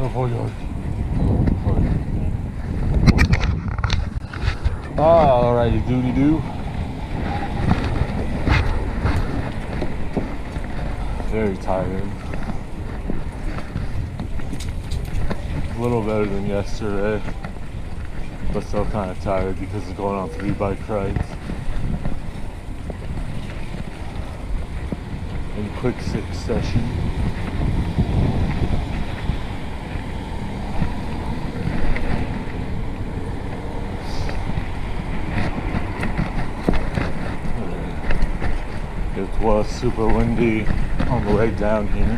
Oj. Alrighty, doody do. Very tired. A little better than yesterday, but still kind of tired because of going on 3 bike rides in quick succession. It was super windy on the way down here,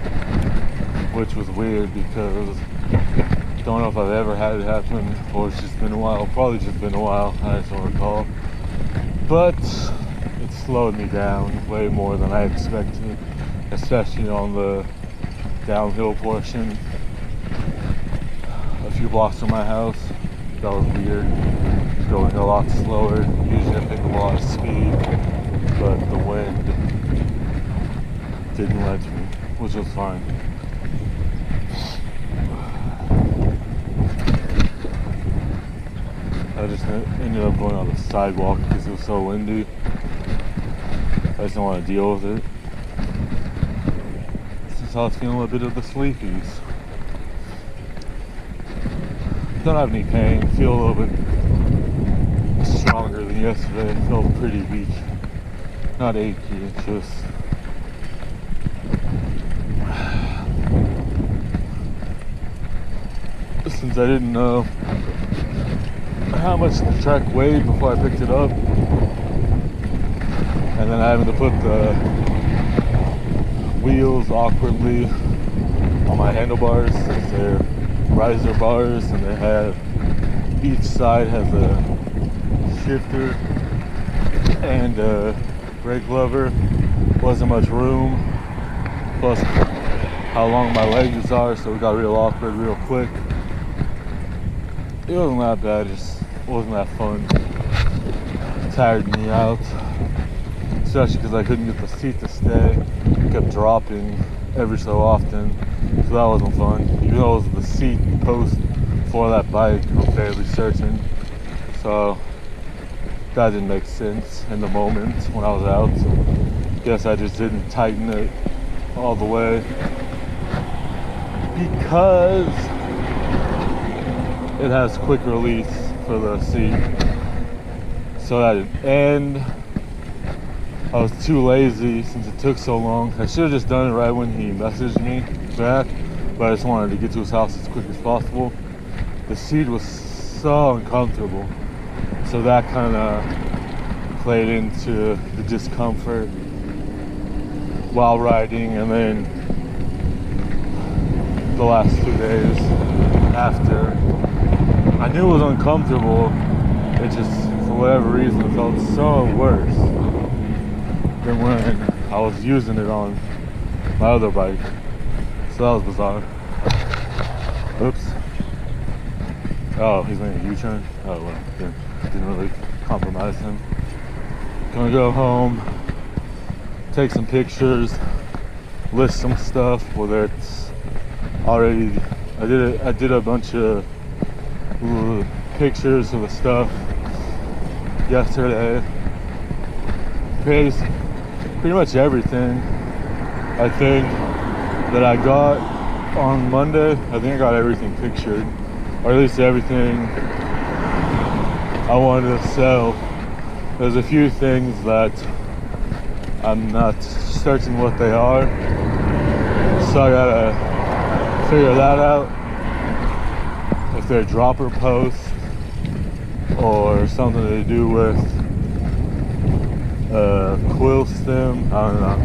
which was weird because I don't know if I've ever had it happen or it's just been a while. Probably just been a while, I just don't recall. But it slowed me down way more than I expected, especially on the downhill portion. A few blocks from my house, that was weird. It's going a lot slower. Usually I pick up a lot of speed, but the wind didn't let me, which was fine. I just ended up going on the sidewalk because it was so windy. I just don't want to deal with it. Since I was feeling a bit of the sleepies. Don't have any pain, feel a little bit stronger than yesterday. I felt pretty weak. Not achy, it's just since I didn't know how much the track weighed before I picked it up, and then having to put the wheels awkwardly on my handlebars since they're riser bars and they have each side has a shifter and a brake lever. Wasn't much room, plus how long my legs are, so it got real awkward real quick. It wasn't that bad, just wasn't that fun. It tired me out, especially because I couldn't get the seat to stay. It kept dropping every so often, so that wasn't fun. Even though it was the seat post for that bike, I'm fairly certain. So that didn't make sense in the moment when I was out. So guess I just didn't tighten it all the way because it has quick release for the seat. So that didn't end. I was too lazy since it took so long. I should have just done it right when he messaged me back, but I just wanted to get to his house as quick as possible. The seat was so uncomfortable, so that kind of played into the discomfort while riding, and then the last 2 days after. I knew it was uncomfortable, it just, for whatever reason, it felt so worse than when I was using it on my other bike. So that was bizarre. Oops. Oh, he's making a U-turn? Oh, well, didn't really compromise him. Gonna go home, take some pictures, list some stuff, whether it's already, I did a bunch of pictures of the stuff yesterday. Pretty much everything I think that I got on Monday, I think I got everything pictured, or at least everything I wanted to sell. There's a few things that I'm not certain what they are, so I gotta figure that out. If they're dropper posts or something to do with quill stem, I don't know.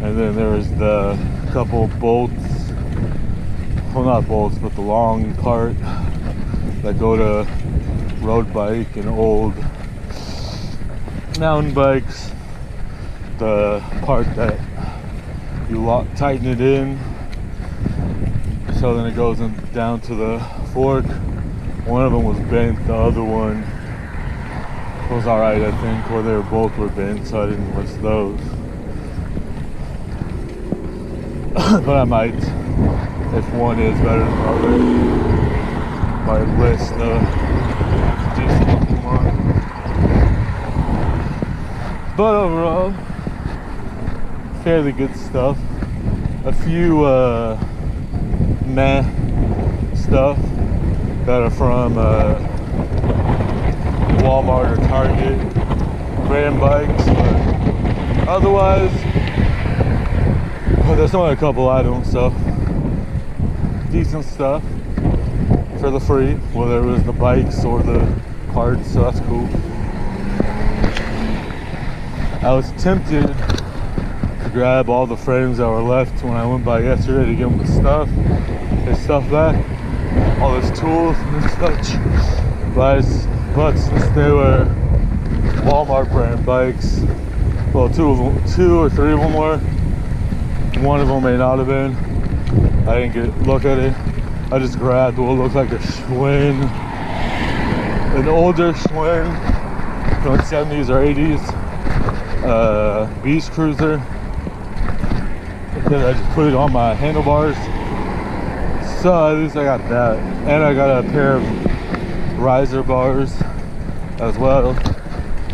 And then there's the couple bolts, well, not bolts, but the long part that go to road bike and old mountain bikes. The part that you tighten it in, so then it goes down to the fork. One of them was bent, the other one was alright, I think, or they both were bent, so I didn't list those. But I might if one is better than the other. My list of decent looking one. But overall, fairly good stuff. A few meh stuff that are from Walmart or Target brand bikes, but otherwise, well, there's only a couple items, so decent stuff for the free, whether it was the bikes or the parts, so that's cool. I was tempted to grab all the frames that were left when I went by yesterday to give them the stuff, their stuff back, all those tools and such, but since they were Walmart brand bikes, well, two or three of them were, one of them may not have been, I didn't look at it. I just grabbed what looked like a Schwinn, an older Schwinn from the 70s or 80s, beach cruiser. And then I just put it on my handlebars. So at least I got that. And I got a pair of riser bars as well.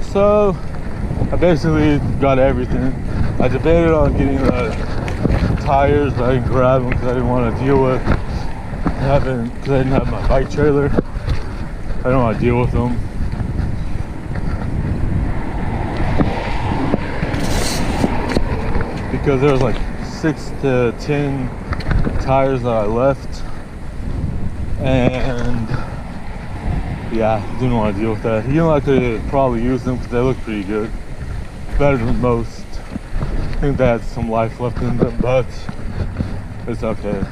So I basically got everything. I debated on getting the tires, but I didn't grab them because I didn't want to deal with because I didn't have my bike trailer. I don't want to deal with them. Because there was like 6 to 10 tires that I left, and yeah, didn't want to deal with that. Even though I could probably use them because they look pretty good, better than most. I think they had some life left in them, but it's okay.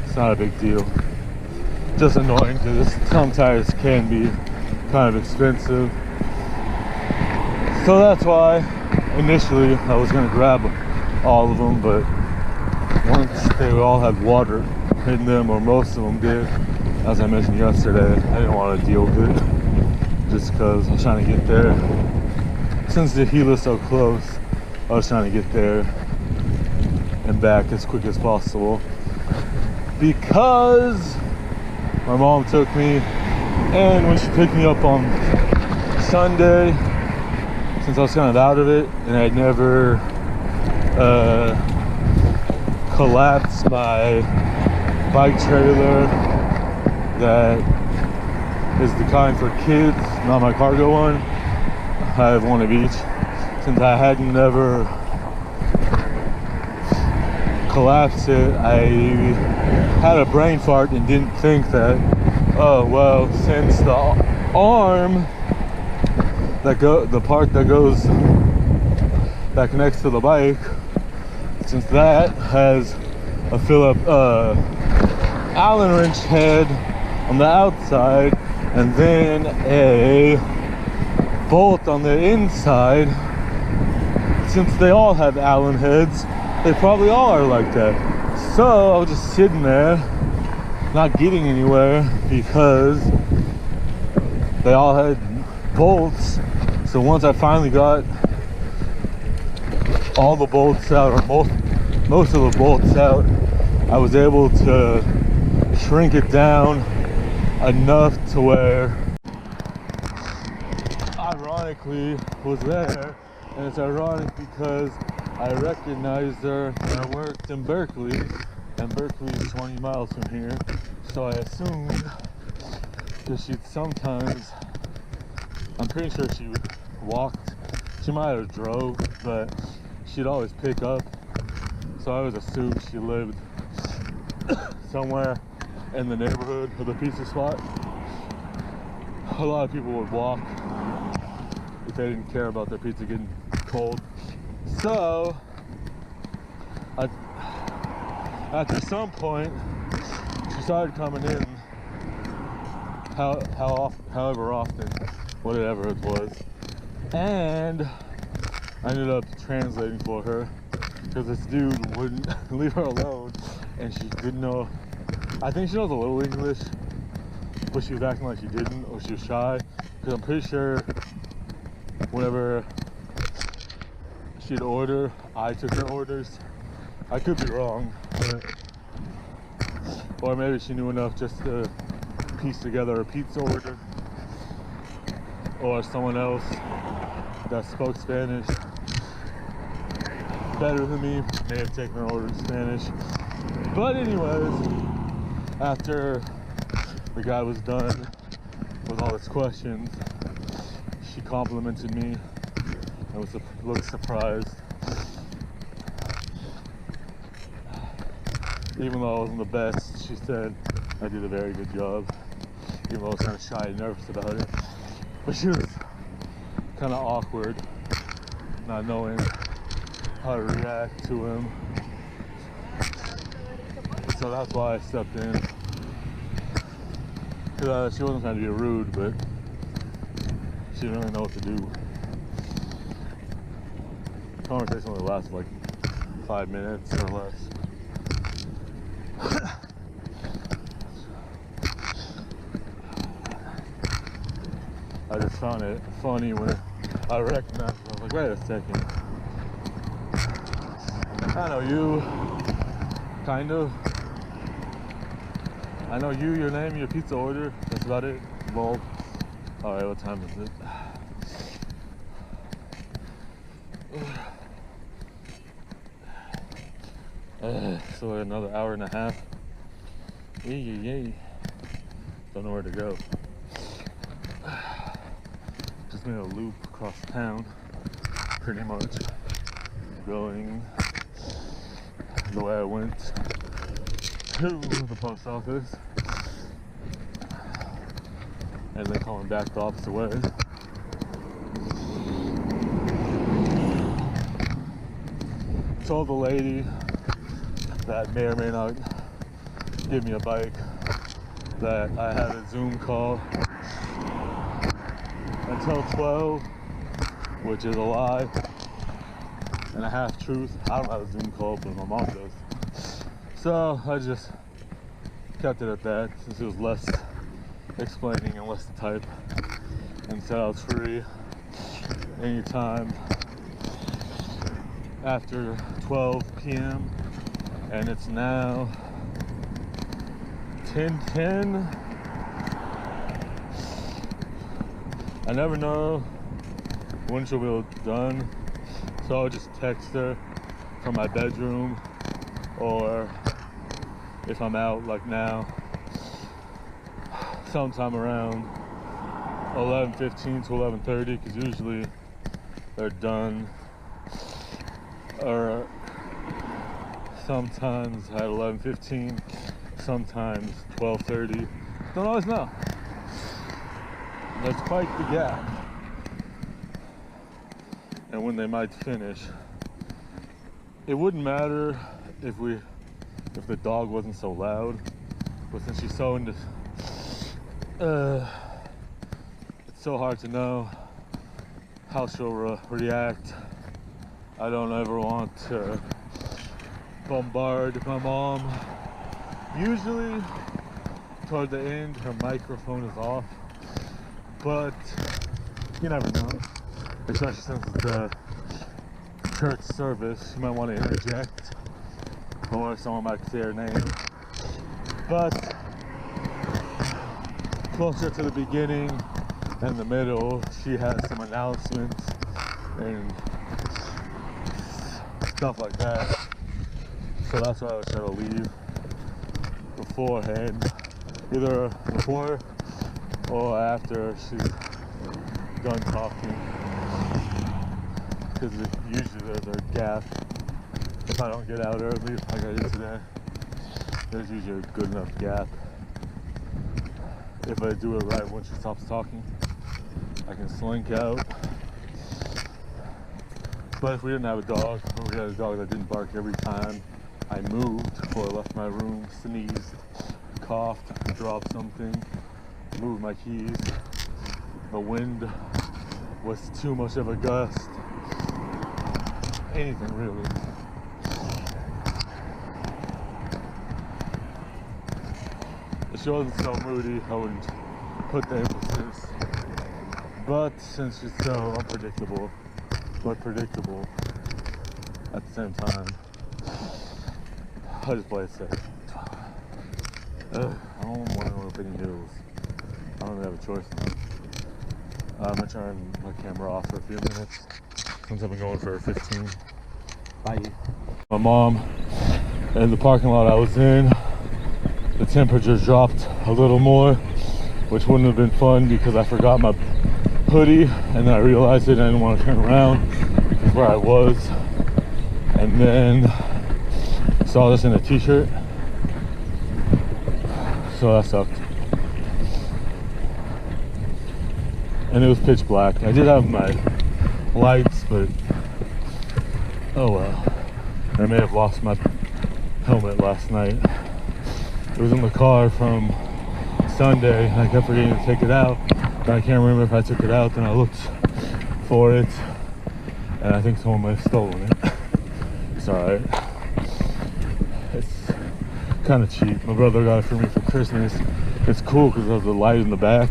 It's not a big deal. Just annoying because some tires can be kind of expensive. So that's why initially I was going to grab all of them, but once they all had water in them, or most of them did, as I mentioned yesterday, I didn't want to deal with it just because I was trying to get there. Since the heel is so close, I was trying to get there and back as quick as possible, because my mom took me, and when she picked me up on Sunday, since I was kind of out of it and I'd never collapsed my bike trailer that is the kind for kids, not my cargo one. I have one of each. Since I hadn't never collapsed it, I had a brain fart and didn't think that, oh well, since the arm the part that connects to the bike, since that has a Allen wrench head on the outside and then a bolt on the inside, since they all have Allen heads, they probably all are like that. So I was just sitting there not getting anywhere because they all had bolts. So once I finally got all the bolts out, or most of the bolts out, I was able to shrink it down enough to where ironically was there. And it's ironic because I recognized her when I worked in Berkeley, and Berkeley is 20 miles from here, so I assumed that she'd sometimes, I'm pretty sure she walked, she might have drove, but she'd always pick up, so I always assumed she lived somewhere in the neighborhood of the pizza spot. A lot of people would walk if they didn't care about their pizza getting cold. So after some point she started coming in however often, whatever it was, and I ended up translating for her because this dude wouldn't leave her alone, and she didn't know. I think she knows a little English, but she was acting like she didn't, or she was shy, because I'm pretty sure whenever she'd order, I took her orders. I could be wrong, but Or maybe she knew enough just to piece together a pizza order. Or someone else that spoke Spanish better than me may have taken her order in Spanish. But anyways, after the guy was done with all his questions, she complimented me and looked surprised. Even though I wasn't the best, she said I did a very good job. Even though I was kind of shy and nervous about it. But she was kind of awkward, not knowing how to react to him. So that's why I stepped in. Because she wasn't trying to be rude, but she didn't really know what to do. The conversation only lasted like 5 minutes or less. I just found it funny when I recognized it. I was like, wait a second. I know you, kind of. I know you, your name, your pizza order. That's about it. Lol. Alright, what time is it? So another hour and a half. Yay. Don't know where to go. Just made a loop across town, pretty much, going the way I went to the post office, and then coming back the opposite way. Told the lady that may or may not give me a bike that I had a Zoom call until 12, which is a lie and a half truth. I don't have a Zoom call, but my mom does. So I just kept it at that, since it was less explaining and less to type, and said I was free anytime after 12 p.m. and it's now 10:10. I never know when she'll be done, so I'll just text her from my bedroom, or if I'm out like now, sometime around 11:15 to 11:30, because usually they're done, or sometimes at 11:15, sometimes 12:30. Don't always know. There's quite the gap, and when they might finish. It wouldn't matter if the dog wasn't so loud, but since she's so into, it's so hard to know how she'll react. I don't ever want to bombard my mom. Usually, toward the end, her microphone is off. But you never know, especially since it's the church service. You might want to interject, or someone might say her name. But closer to the beginning and the middle, she has some announcements and stuff like that. So that's why I was trying to leave beforehand, either before or after she's done talking, because usually there's a gap. If I don't get out early, like I did today, there's usually a good enough gap. If I do it right when she stops talking, I can slink out. But if we didn't have a dog, or we had a dog that didn't bark every time I moved or left my room, sneezed, coughed, dropped something, moved my keys, the wind was too much of a gust, anything really. If she wasn't so moody, I wouldn't put the emphasis. But since she's so unpredictable, but predictable at the same time, I just play it safe. I don't want to go up any hills. I don't really have a choice now. I'm gonna turn my camera off for a few minutes since I've been going for 15. Bye. My mom and the parking lot I was in, the temperature dropped a little more, which wouldn't have been fun because I forgot my hoodie and then I realized it and I didn't want to turn around because where I was, and then saw this in a t-shirt, so that sucked. And it was pitch black. I did have my lights, but oh well. I may have lost my helmet last night. It was in the car from Sunday and I kept forgetting to take it out. But I can't remember if I took it out. Then I looked for it and I think someone might have stolen it. It's alright. It's kind of cheap. My brother got it for me for Christmas. It's cool because of the light in the back.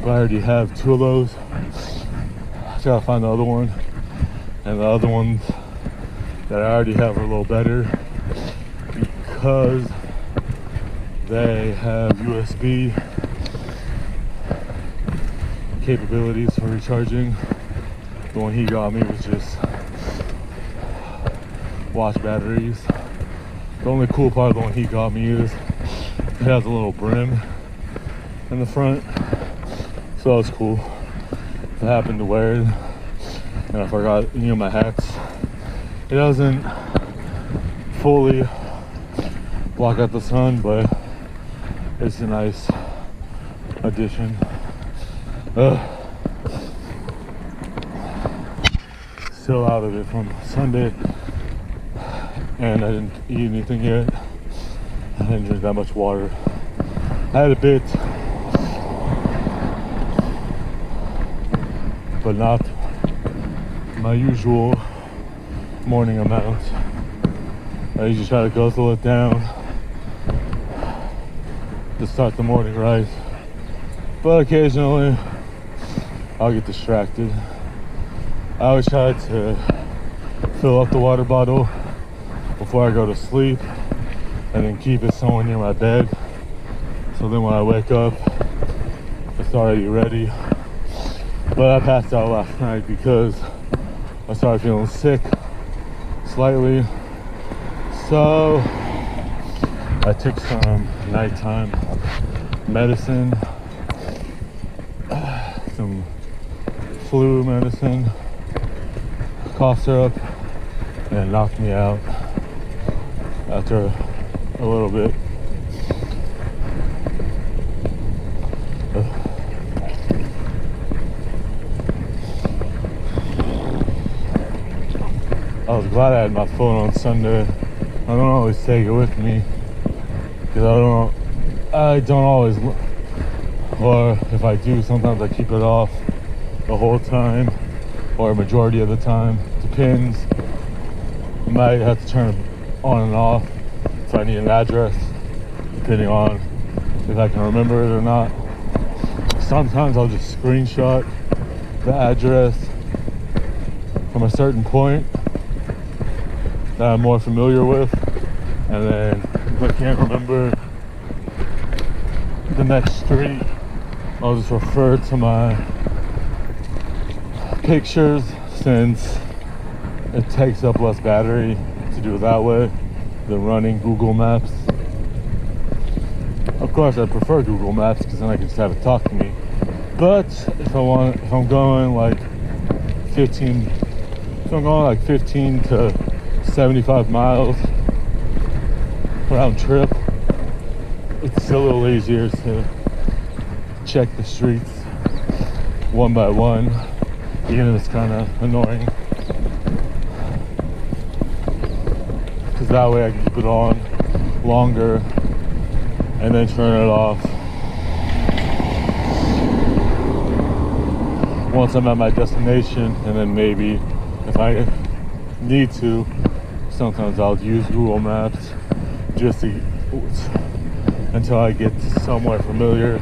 But I already have 2 of those. I just gotta find the other one. And the other ones that I already have are a little better because they have USB capabilities for recharging. The one he got me was just watch batteries. The only cool part of the one he got me is it has a little brim in the front, so that's cool. If I happen to wear it and I forgot any of my hats, it doesn't fully block out the sun, but it's a nice addition. Still out of it from Sunday, and I didn't eat anything yet. I didn't drink that much water. I had a bit, but not my usual morning amount. I usually try to guzzle it down to start the morning right, but occasionally I'll get distracted. I always try to fill up the water bottle before I go to sleep and then keep it somewhere near my bed, so then when I wake up it's already ready. But I passed out last night because I started feeling sick slightly, so I took some nighttime medicine, some flu medicine, cough syrup, and it knocked me out after a little bit. I was glad I had my phone on Sunday. I don't always take it with me because I don't always, or if I do, sometimes I keep it off the whole time or a majority of the time. Depends. I might have to turn it on and off if I need an address, depending on if I can remember it or not. Sometimes I'll just screenshot the address from a certain point that I'm more familiar with, and then if I can't remember the next street, I'll just refer to my pictures, since it takes up less battery to do it that way than running Google Maps. Of course I prefer Google Maps because then I can just have it talk to me, but if I'm going like 15 to 75 miles round trip, it's a little easier to check the streets one by one, even if it's kind of annoying, because that way I can keep it on longer and then turn it off once I'm at my destination. And then maybe if I need to, sometimes I'll use Google Maps just to, until I get somewhere familiar,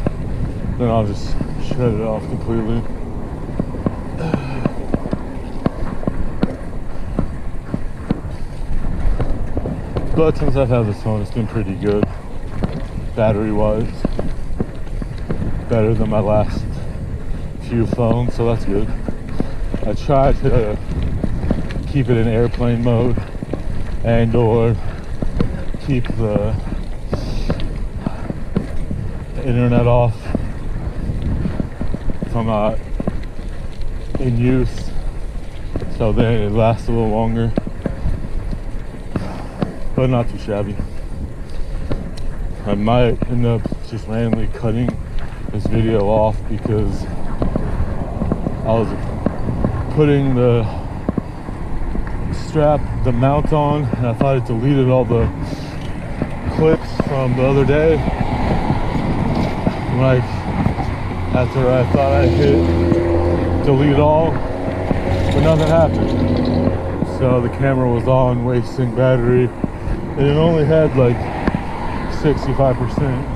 then I'll just shut it off completely. But since I've had this phone, it's been pretty good. battery wise. Better than my last few phones, so that's good. I try to keep it in airplane mode and or keep the internet off if I'm not in use, so then it lasts a little longer, but not too shabby. I might end up just randomly cutting this video off because I was putting the mount on, and I thought it deleted all the clips from the other day. Like, after I thought I hit delete all, but nothing happened. So the camera was on, wasting battery, and it only had like 65%.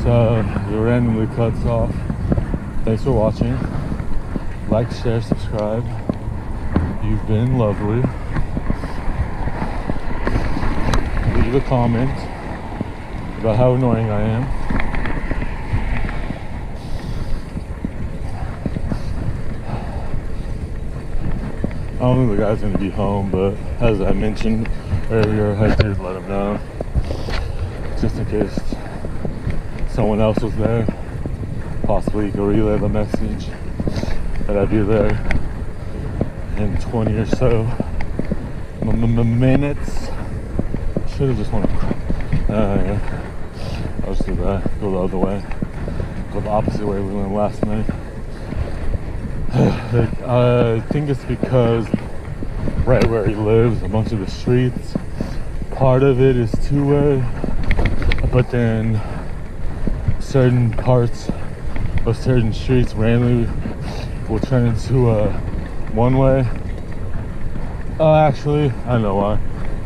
So it randomly cuts off. Thanks for watching. Like, share, subscribe. You've been lovely. Leave a comment about how annoying I am. I don't think the guy's gonna be home, but as I mentioned earlier, I did let him know, just in case someone else was there. Possibly you could relay the message that I'd be there in 20 or so minutes. Should have just went. Yeah. I'll just do that. Go the other way. Go the opposite way we went last night. I think it's because right where he lives, a bunch of the streets, part of it is two-way, but then certain parts of certain streets randomly will turn into a one-way. Actually, I know why.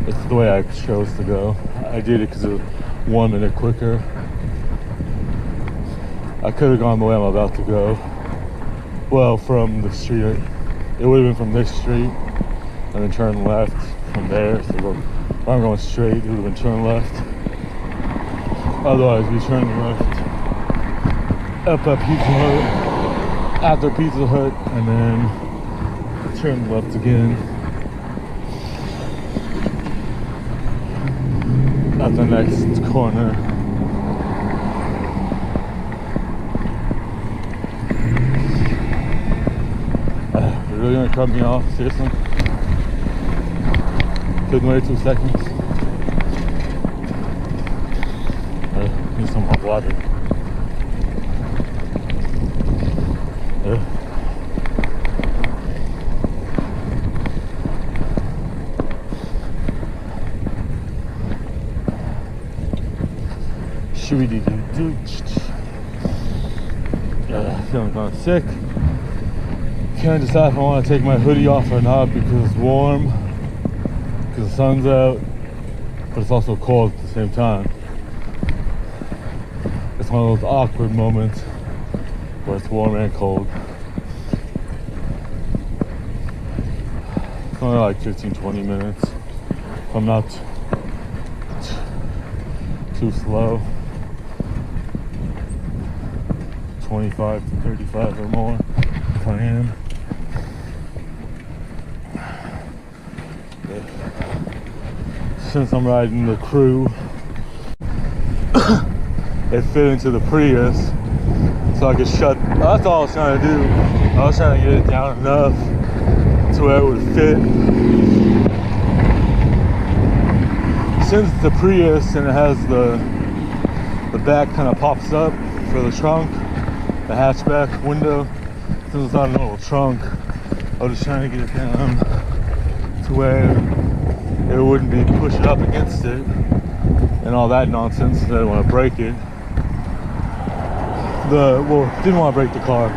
It's the way I chose to go. I did it because it was 1 minute quicker. I could have gone the way I'm about to go. Well, from the street, it would have been from this street and then turn left from there. So if I'm going straight, it would have been turn left. Otherwise, we turn left up at Pizza Hut, after Pizza Hut, and then turn left again at the next corner. You're really gonna cut me off? Seriously? Couldn't wait 2 seconds. Need some hot water. Feeling kind of sick. Can't decide if I want to take my hoodie off or not because it's warm, because the sun's out, but it's also cold at the same time. It's one of those awkward moments where it's warm and cold. It's only like 15-20 minutes if I'm not too slow. 25 to 35 or more if I am. Since I'm riding the crew, it fit into the Prius, so I could shut. That's all I was trying to do. I was trying to get it down enough to where it would fit. Since it's the Prius and it has the back kind of pops up for the trunk, the hatchback window, since it's not a normal trunk, I was just trying to get it down to where it wouldn't be pushing up against it and all that nonsense. I didn't want to break it. Didn't want to break the car.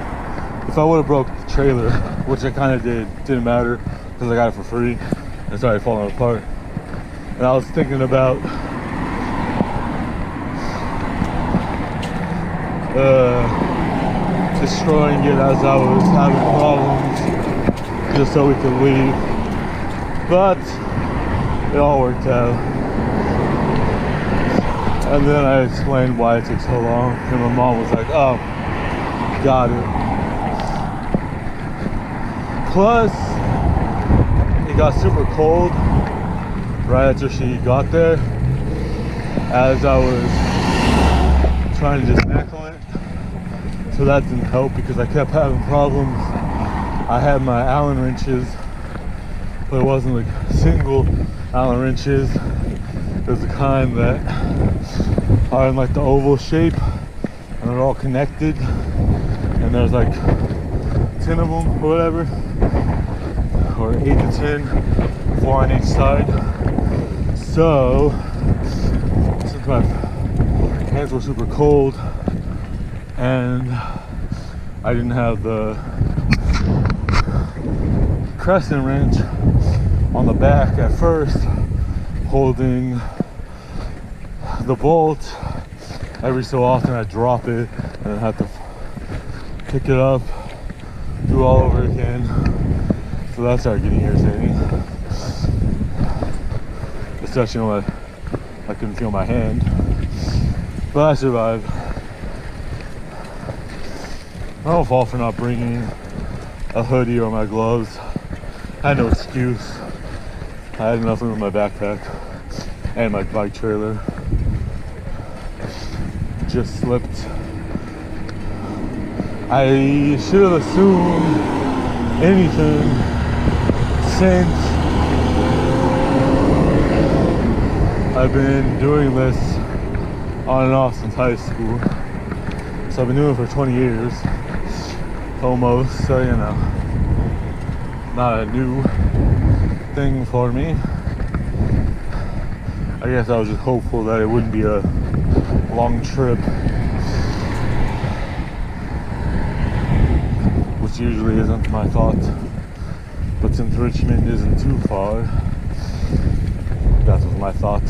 If I would have broke the trailer, which I kind of did, didn't matter because I got it for free and it started falling apart. And I was thinking about destroying it as I was having problems, just so we could leave. But it all worked out. And then I explained why it took so long, and my mom was like, oh, got it. Plus, it got super cold right after she got there as I was trying to dismantle it. So that didn't help because I kept having problems. I had my Allen wrenches, but it wasn't like single Allen wrenches. It was the kind that are in like the oval shape and they're all connected. And there's like 10 of them or whatever, or 8 to 10, 4 on each side. So, since my hands were super cold and I didn't have the crescent wrench on the back at first holding the bolt, every so often I drop it and then have to pick it up, do all over again. So that started getting irritating, especially when I couldn't feel my hand, but I survived. I don't fall for not bringing a hoodie or my gloves. I had no excuse. I had enough room in my backpack and my bike trailer. Just slipped. I should have assumed anything since I've been doing this on and off since high school. So I've been doing it for 20 years, almost, so you know, not a new thing for me. I guess I was just hopeful that it wouldn't be a long trip, which usually isn't my thought, but since Richmond isn't too far, that was my thought,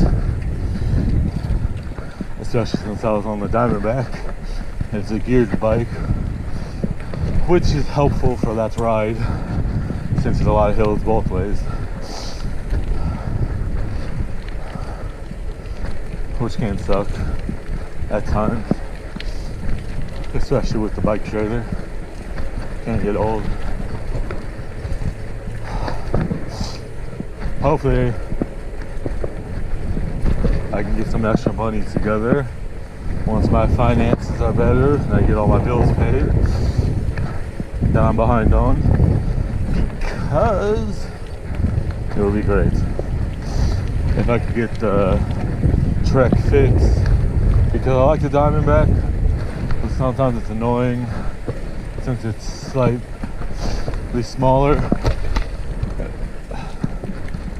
especially since I was on the Diamondback. It's a geared bike, which is helpful for that ride since there's a lot of hills both ways, which can suck at times, especially with the bike trailer. Can't get old. Hopefully I can get some extra money together once my finances are better and I get all my bills paid that I'm behind on, because it would be great if I could get the Trek fix, because I like the Diamondback, but sometimes it's annoying since it's slightly smaller,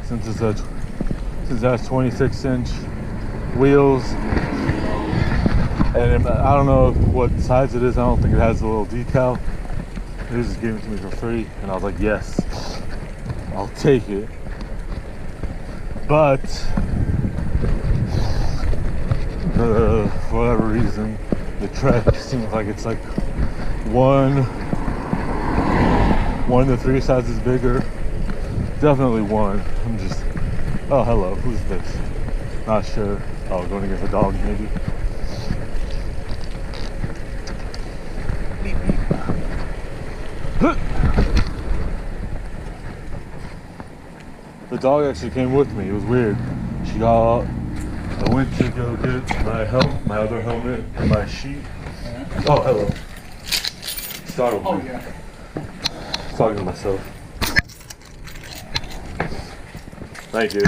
since it has 26-inch wheels, and I don't know what size it is. I don't think it has a little decal. They just gave it to me for free, and I was like, yes, I'll take it. But for whatever reason, the Trek seems like it's like one to 3 sizes bigger. Definitely one. I'm just, oh hello, who's this? Not sure. Oh, going to get the dog maybe. Beep, beep. The dog actually came with me. It was weird. She got out. I went to go get my my other helmet, and my sheet. Yeah. Oh, hello. Startled me. Oh, yeah. Talking to myself. Thank you.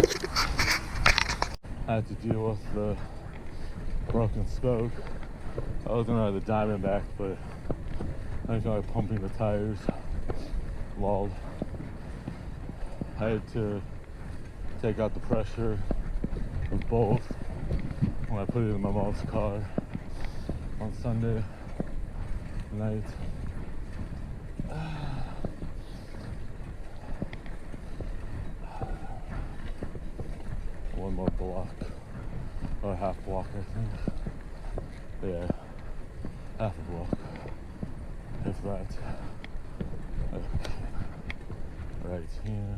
I had to deal with the broken spoke. I was gonna ride the Diamondback, but I feel like pumping the tires. Lol. I had to take out the pressure of both when I put it in my mom's car on Sunday night. One more block, or a half block, I think. Yeah, half a block, if that. Okay. Right here.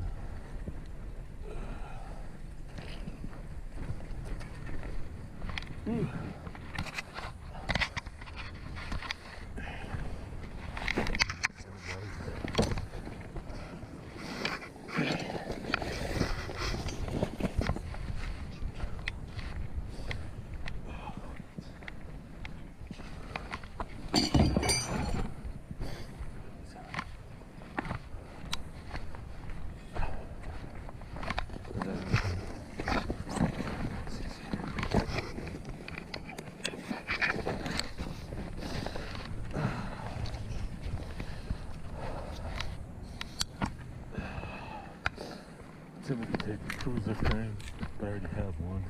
Typically take the cruiser frame, but I already have one.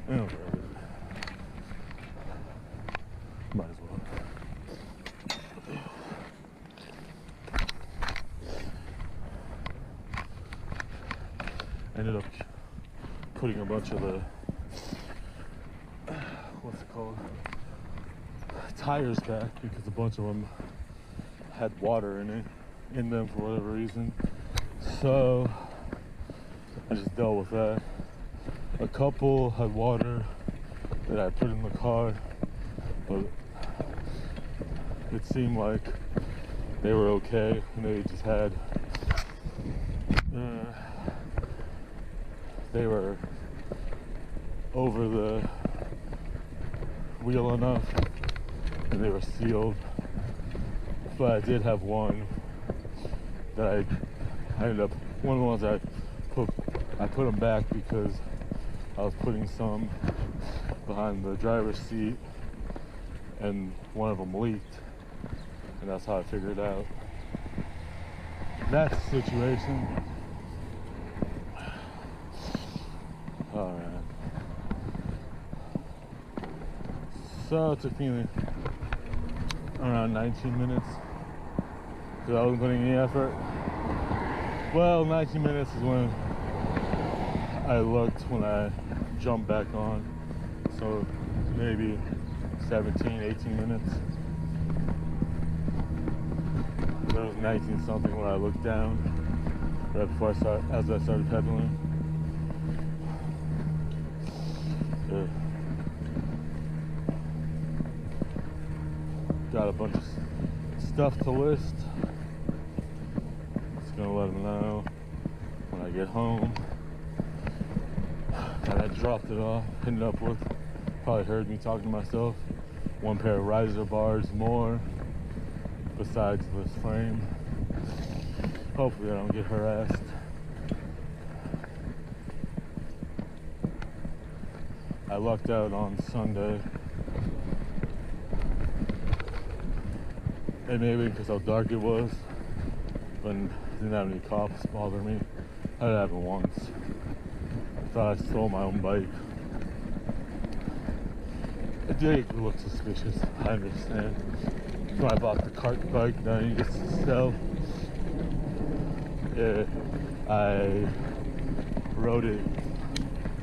I don't grab it. Might as well. Ended up putting a bunch of the what's it called? Tires back because a bunch of them had water in them for whatever reason. So I just dealt with that. A couple had water that I put in the car, but it seemed like they were okay, and they just had they were over the wheel enough, and they were sealed. But I did have one that I ended up, one of the ones I put them back because I was putting some behind the driver's seat and one of them leaked, and that's how I figured out that situation. Alright, so it took me around 19 minutes because I wasn't putting any effort. Well, 19 minutes is when I looked when I jumped back on, so maybe 17, 18 minutes. There was 19 something when I looked down right before as I started pedaling. Got a bunch of stuff to list. Just gonna let them know when I get home. And I dropped it off. Ended up with, probably heard me talking to myself, one pair of riser bars more besides this frame. Hopefully I don't get harassed. I lucked out on Sunday. And maybe because how dark it was, but didn't have any cops bother me. I had it happen once. I thought I stole my own bike. It did look suspicious, I understand. So I bought the cart bike that I needed to sell. I rode it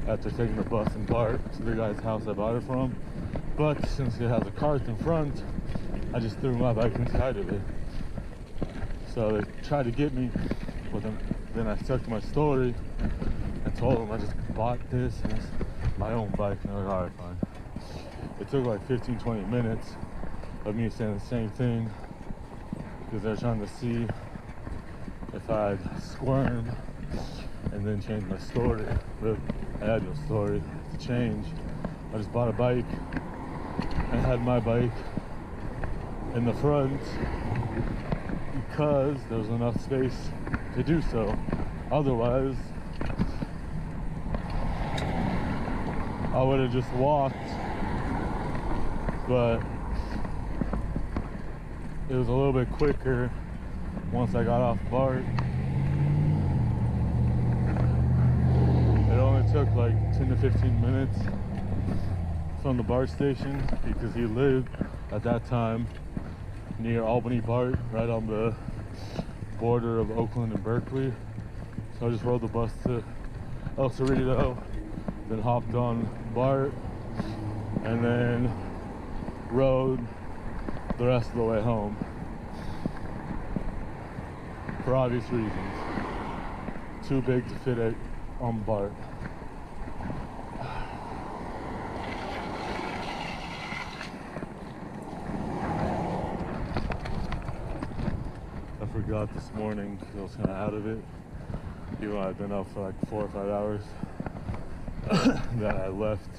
after taking the bus and BART to the guy's house I bought it from. But since it has a cart in front, I just threw my bike inside of it. So they tried to get me, but then I stuck to my story and told them I just bought this and it's my own bike. And they're like, alright, fine. It took like 15-20 minutes of me saying the same thing because they're trying to see if I'd squirm and then change my story. But I had no story to change. I just bought a bike and had my bike in the front because there was enough space to do so. Otherwise, I would have just walked, but it was a little bit quicker once I got off BART. It only took like 10 to 15 minutes from the BART station because he lived at that time near Albany BART, right on the border of Oakland and Berkeley. So I just rode the bus to El Cerrito, then hopped on BART, and then rode the rest of the way home. For obvious reasons. Too big to fit it on BART. got this morning. I was kind of out of it, even though I've been up for like 4 or 5 hours. That I left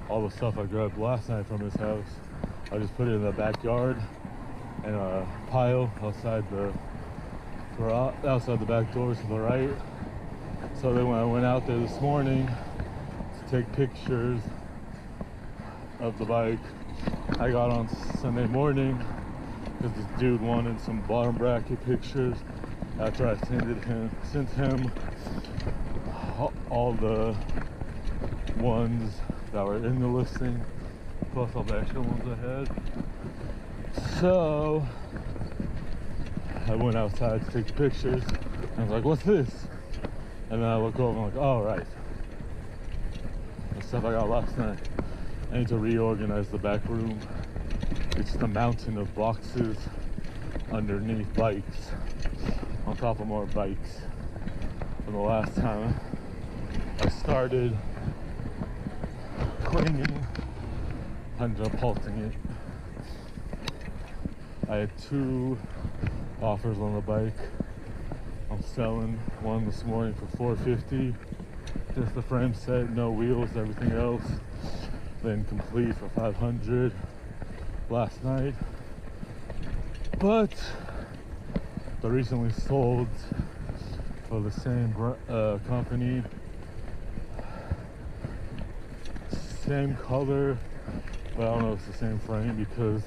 all the stuff I grabbed last night from his house. I just put it in the backyard in a pile outside the back door to the right. So then when I went out there this morning to take pictures of the bike, I got on Sunday morning because this dude wanted some bottom bracket pictures after I sent him all the ones that were in the listing plus all the extra ones I had. So I went outside to take pictures and I was like, what's this? And then I look over and I'm like, oh right, the stuff I got last night. I need to reorganize the back room. It's just a mountain of boxes underneath bikes, on top of more bikes. From the last time I started cleaning, I ended up halting it. I had 2 offers on the bike. I'm selling one this morning for $450, just the frame set, no wheels, everything else. Then complete for $500 last night. But the recently sold for the same company, same color, but I don't know if it's the same frame because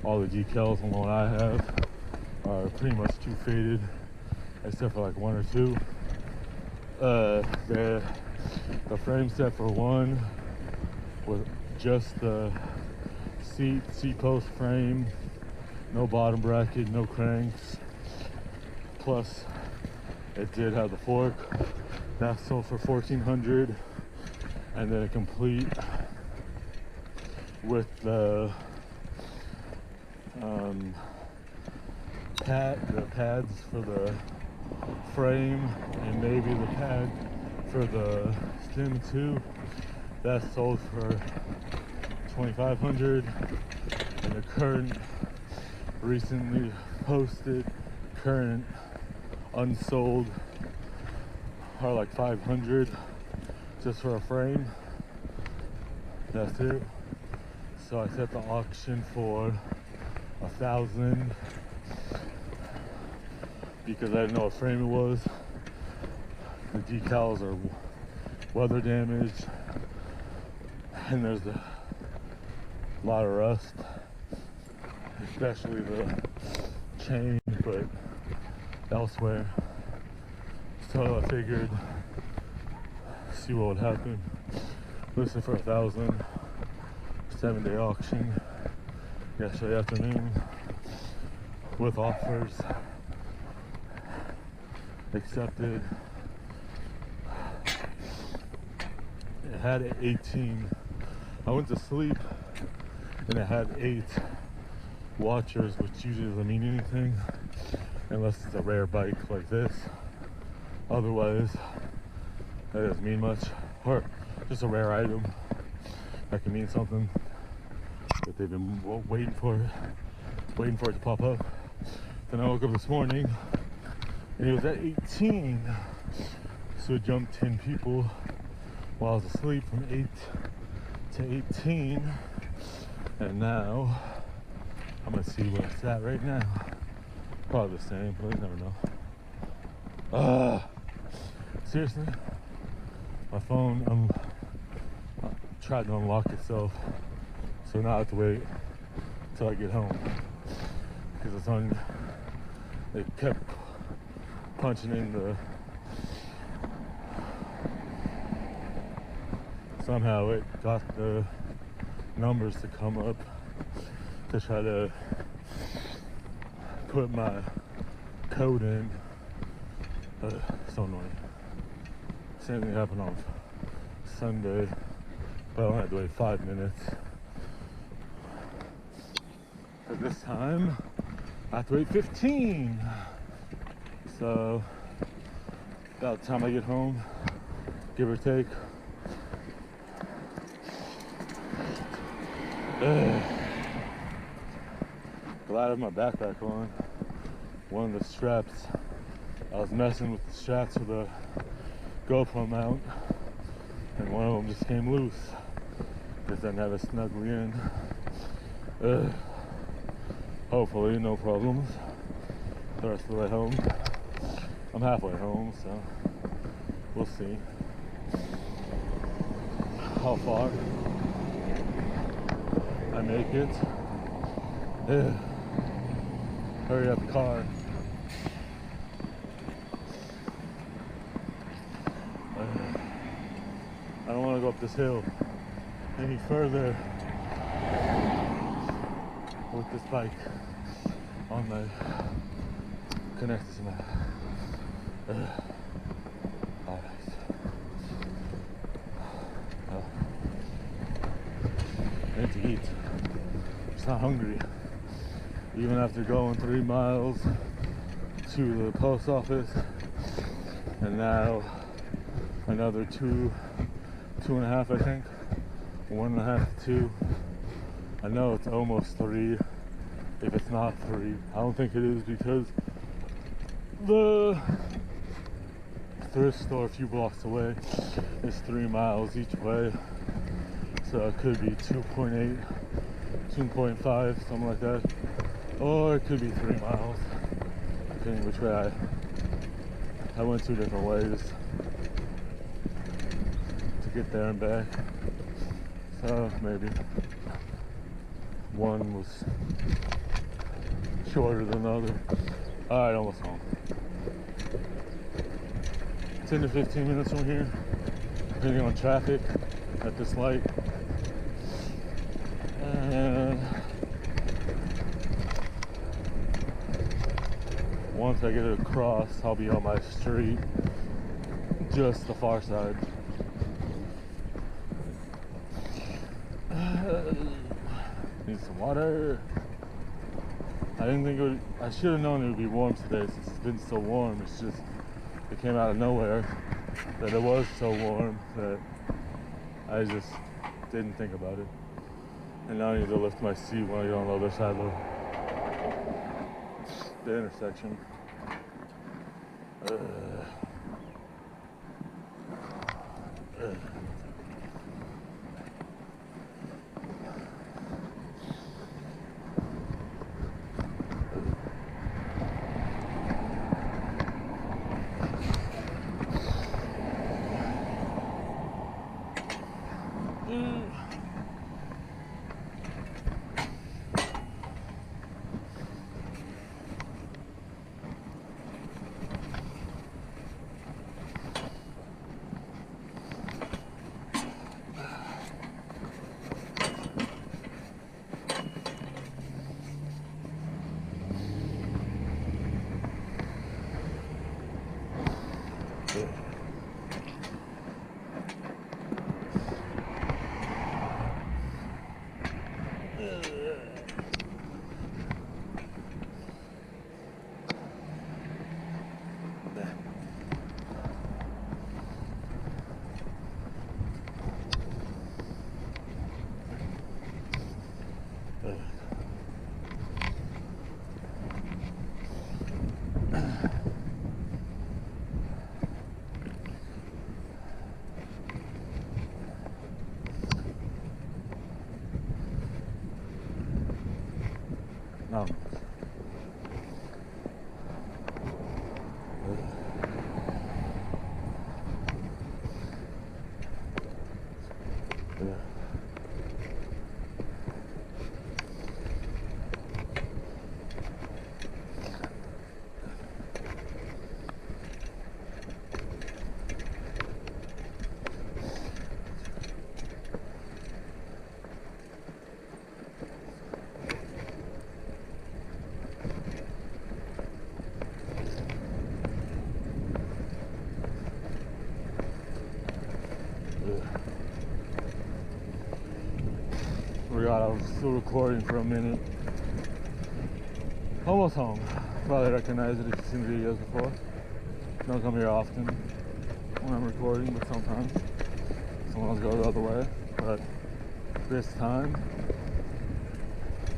all the decals on the one I have are pretty much too faded, except for like 1 or 2. The frame set for one was just the seat post frame, no bottom bracket, no cranks. Plus, it did have the fork. That sold for $1,400, and then a complete with the pads for the frame and maybe the pad for the stem too. That sold for $2,500, and the current recently posted current unsold are like $500 just for a frame. That's it. So I set the auction for $1,000 because I didn't know what frame it was. The decals are weather damaged, and there's a lot of rust, especially the chain, but elsewhere. So I figured, see what would happen. Listed for $1,000, 7-day auction yesterday afternoon with offers accepted. It had 18. I went to sleep and it had 8 watchers, which usually doesn't mean anything unless it's a rare bike like this. Otherwise, that doesn't mean much. Or just a rare item that can mean something that they've been waiting for it to pop up. Then I woke up this morning and it was at 18. So it jumped 10 people while I was asleep from 8 to 18. And now I'm gonna see where it's at right now. Probably the same, but you never know. Seriously, my phone tried to unlock itself, so now I have to wait until I get home because it's on. They kept punching in the. Somehow it got the numbers to come up to try to put my code in. So annoying. Same thing happened on Sunday, but I only had to wait 5 minutes. But this time, I have to wait 15. So, about the time I get home, give or take. Glad I have my backpack on. one of the straps, I was messing with the straps of the GoPro mount, and one of them just came loose because I didn't have it snugly in. Hopefully no problems the rest of the way home. I'm halfway home, so we'll see how far I make it. Hurry up, car. I don't want to go up this hill any further with this bike on my connected to my alright. I need to eat. I'm just not hungry. Even after going 3 miles to the post office and now another 2.5, I think. 1.5 to 2. I know it's almost 3 if it's not 3. I don't think it is because the thrift store a few blocks away is 3 miles each way, so it could be 2.8, 2.5, something like that, or it could be 3 miles, depending which way I went 2 different ways to get there and back, so maybe one was shorter than the other. Alright, almost home. 10 to 15 minutes from here, depending on traffic at this light. And once I get it across, I'll be on my street, just the far side. Need some water. I didn't think it would, I should have known it would be warm today since it's been so warm. It's just, it came out of nowhere that it was so warm that I just didn't think about it. And now I need to lift my seat when I get on the other side of the intersection. No. Forgot I was still recording for a minute. Almost home. Probably recognize it if you've seen the videos before. Don't come here often when I'm recording, but sometimes someone else goes the other way. But this time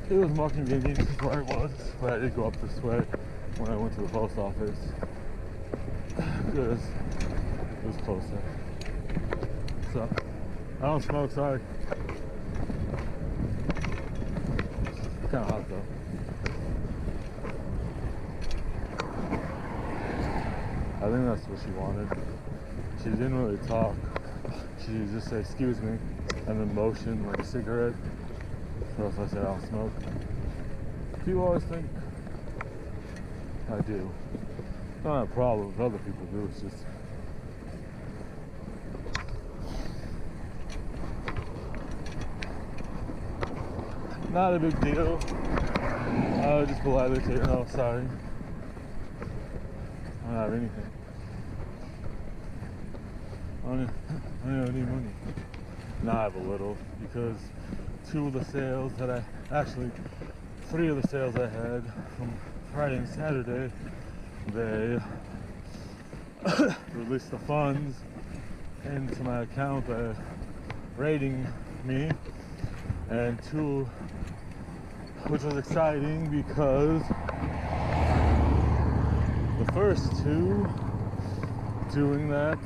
it was more convenient where I was, but I did go up this way when I went to the post office because it was closer. So I don't smoke, sorry. It's kind of hot though. I think that's what she wanted. She didn't really talk. She just said, excuse me, and then motioned like a cigarette. So if I said I don't smoke, people always think I do. It's not a problem if other people do, it's just not a big deal. I would just politely say, no, sorry. I don't have anything. I don't need money. Now I have a little because 3 of the sales I had from Friday and Saturday, they released the funds into my account by rating me, and 2, which was exciting because the first 2 doing that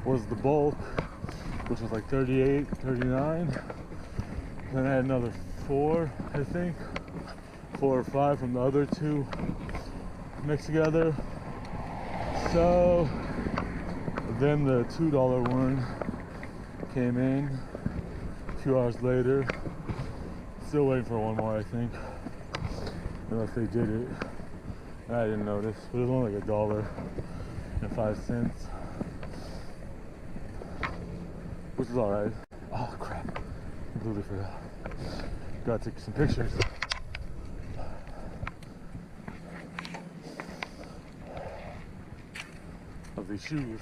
was the bulk, which was like 38, 39. Then I had another 4, I think, 4 or 5 from the other 2 mixed together. So then the $2 one came in a few hours later. Still waiting for one more, I think, unless they did it. I didn't notice, but it was only like $1.05, which is alright. Oh crap, completely forgot. Gotta take some pictures. Of these shoes.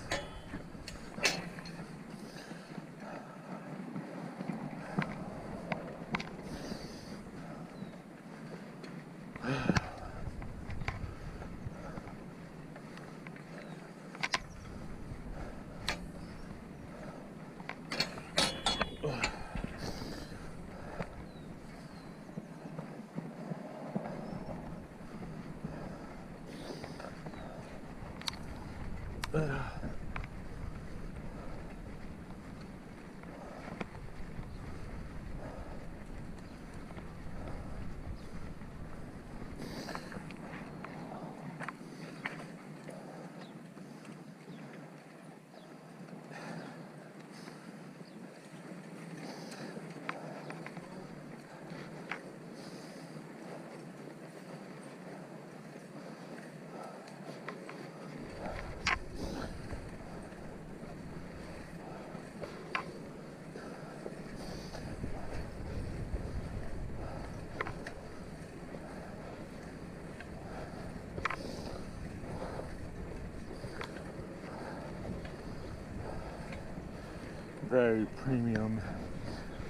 Very premium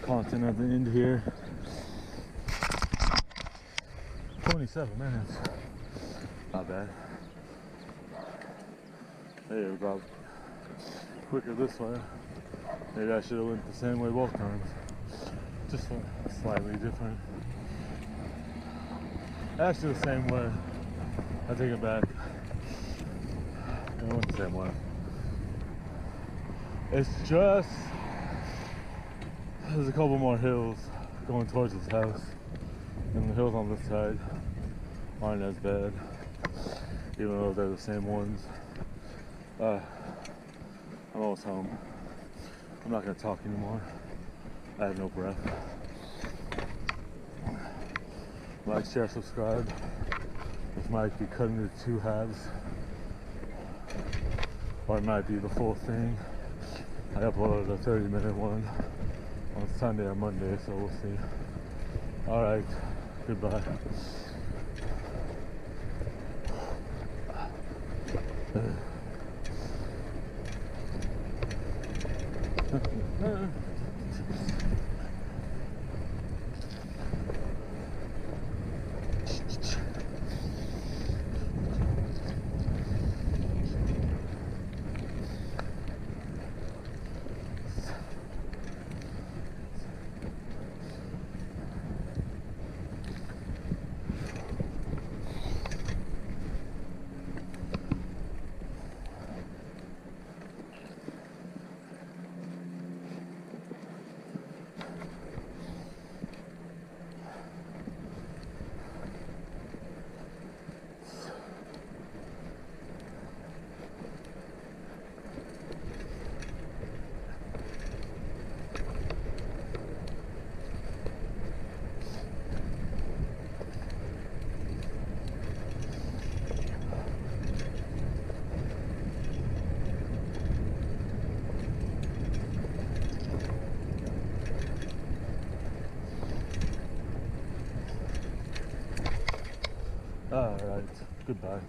content at the end here. 27 minutes. Not bad. Hey, we got quicker this way. Maybe I should have went the same way both times. Just slightly different. Actually the same way. I take it back. I went the same way. It's just, there's a couple more hills going towards his house, and the hills on this side aren't as bad, even though they're the same ones. I'm almost home. I'm not gonna talk anymore. I have no breath. Like, share, subscribe. This might be cut into 2 halves, or it might be the full thing. I uploaded a 30-minute one on Sunday or Monday, so we'll see. Alright, goodbye. Alright, goodbye.